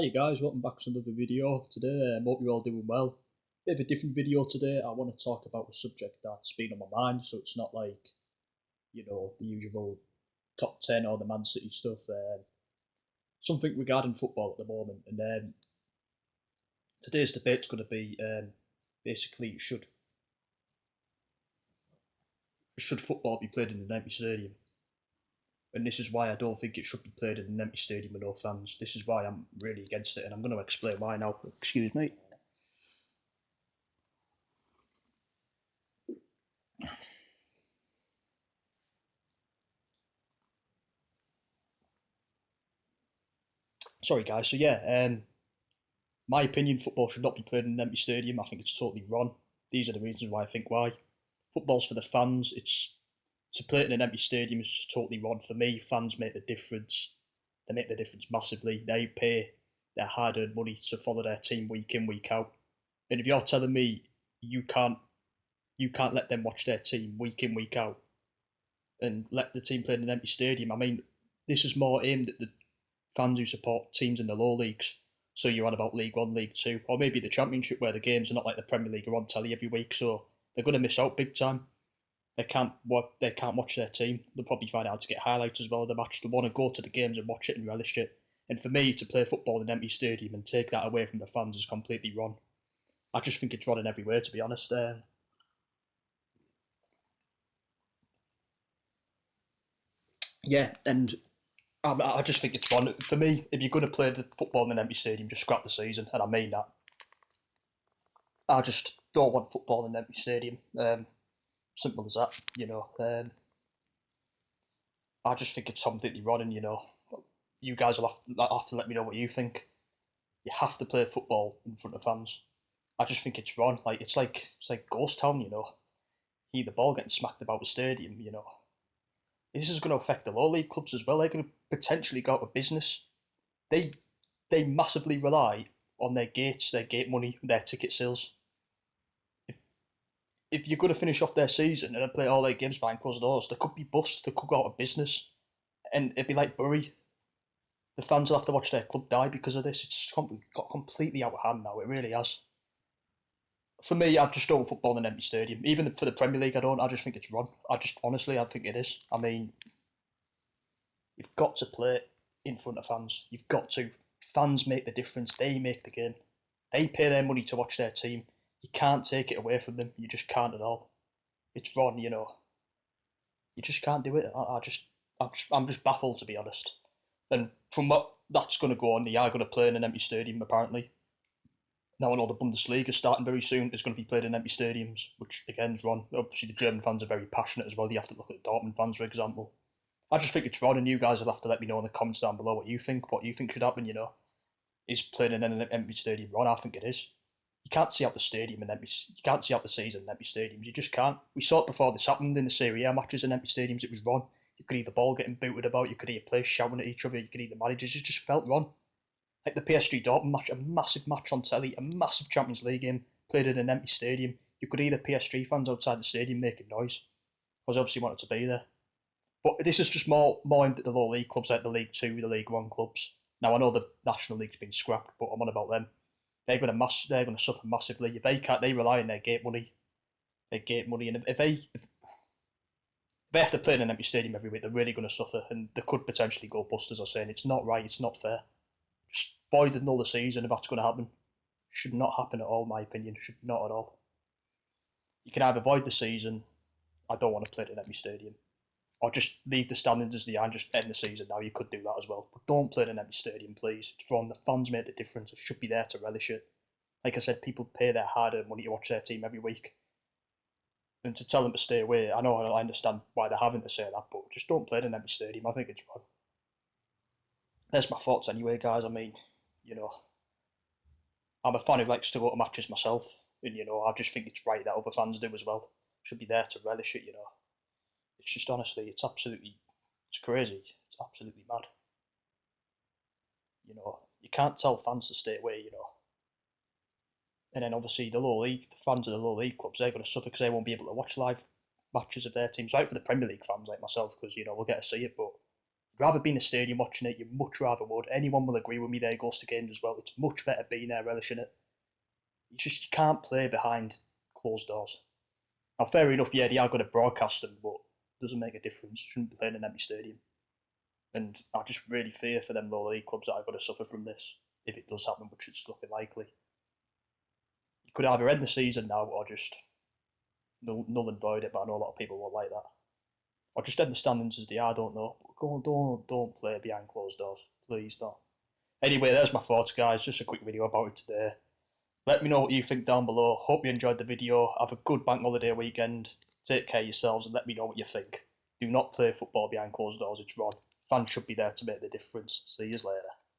Hi guys, welcome back to another video. Today, I hope you're all doing well. Bit of a different video today. I want to talk about a subject that's been on my mind, so it's not like, the usual top 10 or the Man City stuff. Something regarding football at the moment. And today's debate's going to be basically should football be played in an empty stadium? And this is why I don't think it should be played in an empty stadium with no fans. This is why I'm really against it, and I'm going to explain why now. Excuse me. Sorry, guys. So yeah, my opinion, football should not be played in an empty stadium. I think it's totally wrong. These are the reasons why I think why. Football's for the fans. It's to play it in an empty stadium is just totally wrong. For me, fans make the difference. They make the difference massively. They pay their hard-earned money to follow their team week in, week out. And if you're telling me you can't you can't let them watch their team week in, week out and let the team play in an empty stadium, I mean, this is more aimed at the fans who support teams in the lower leagues. So you're on about League One, League Two, or maybe the Championship, where the games are not like the Premier League are on telly every week. So they're going to miss out big time. They can't watch their team. They'll probably find out to get highlights as well of the match. They want to go to the games and watch it and relish it. And for me, to play football in an empty stadium and take that away from the fans is completely wrong. I just think it's wrong in every way, to be honest. Yeah, and I just think it's wrong. For me, if you're going to play the football in an empty stadium, just scrap the season, and I mean that. I just don't want football in an empty stadium. Simple as that, I just think it's completely wrong, and you guys will have to let me know what you think. You have to play football in front of fans. I just think it's wrong. It's like ghost town, Hear the ball getting smacked about the stadium. This is going to affect the lower league clubs as well. They're going to potentially go out of business. They they massively rely on their gates, their gate money, their ticket sales. If you're going to finish off their season and play all their games behind closed doors, they could be bust. They could go out of business, and it'd be like Bury. The fans will have to watch their club die because of this. It's got completely out of hand now. It really has. For me, I just don't want football in an empty stadium. Even for the Premier League, I don't. I just think it's wrong. I think it is. I mean, you've got to play in front of fans. You've got to. Fans make the difference. They make the game. They pay their money to watch their team. You can't take it away from them. You just can't at all. It's wrong, You just can't do it. I'm just baffled, to be honest. And from what that's going to go on, they are going to play in an empty stadium apparently. Now I know the Bundesliga is starting very soon. It's going to be played in empty stadiums, which again is wrong. Obviously, the German fans are very passionate as well. You have to look at the Dortmund fans, for example. I just think it's wrong, and you guys will have to let me know in the comments down below what you think. What you think should happen. Is playing in an empty stadium wrong? I think it is. You can't see out the stadium in empty. You can't see out the season in empty stadiums. You just can't. We saw it before this happened in the Serie A matches in empty stadiums. It was wrong. You could hear the ball getting booted about. You could hear players shouting at each other. You could hear the managers. It just felt wrong. Like the PSG Dortmund match, a massive match on telly, a massive Champions League game played in an empty stadium. You could hear the PSG fans outside the stadium making noise because obviously wanted to be there. But this is just more aimed at the lower league clubs like the League Two, the League One clubs. Now I know the National League's been scrapped, but I'm on about them. They're going to suffer massively. If they rely on their gate money, and if they have to play in an empty stadium every week, they're really going to suffer, and they could potentially go bust. As I was saying, it's not right. It's not fair. Just void another season if that's going to happen. Should not happen at all, in my opinion. Should not at all. You can either void the season. I don't want to play it in every stadium, or just leave the standings as they are and just end the season. Now you could do that as well, but don't play it in every stadium, please. It's wrong. The fans make the difference. It should be there to relish it. Like I said, people pay their hard-earned money to watch their team every week, and to tell them to stay away, I understand why they're having to say that, but just don't play it in every stadium. I think it's wrong. There's my thoughts anyway, guys. I mean, you know, I'm a fan who likes to go to matches myself, and I just think it's right that other fans do as well. Should be there to relish it. It's just honestly, it's crazy. It's absolutely mad. You can't tell fans to stay away. And then obviously the fans of the lower league clubs, they're going to suffer because they won't be able to watch live matches of their teams. Right for the Premier League fans like myself, because we'll get to see it, but rather be in a stadium watching it. You much rather would. Anyone will agree with me there, goes to games as well. It's much better being there, relishing it. You can't play behind closed doors. Now, fair enough, yeah, they are going to broadcast them, but it doesn't make a difference. You shouldn't be playing in an empty stadium. And I just really fear for them lower league clubs that are going to suffer from this, if it does happen, which it's looking likely. You could either end the season now or just null and void it, but I know a lot of people won't like that. Or just end the standings as they are, I don't know. But go on, don't play behind closed doors. Please don't. Anyway, there's my thoughts, guys. Just a quick video about it today. Let me know what you think down below. Hope you enjoyed the video. Have a good bank holiday weekend. Take care of yourselves and let me know what you think. Do not play football behind closed doors. It's wrong. Fans should be there to make the difference. See you later.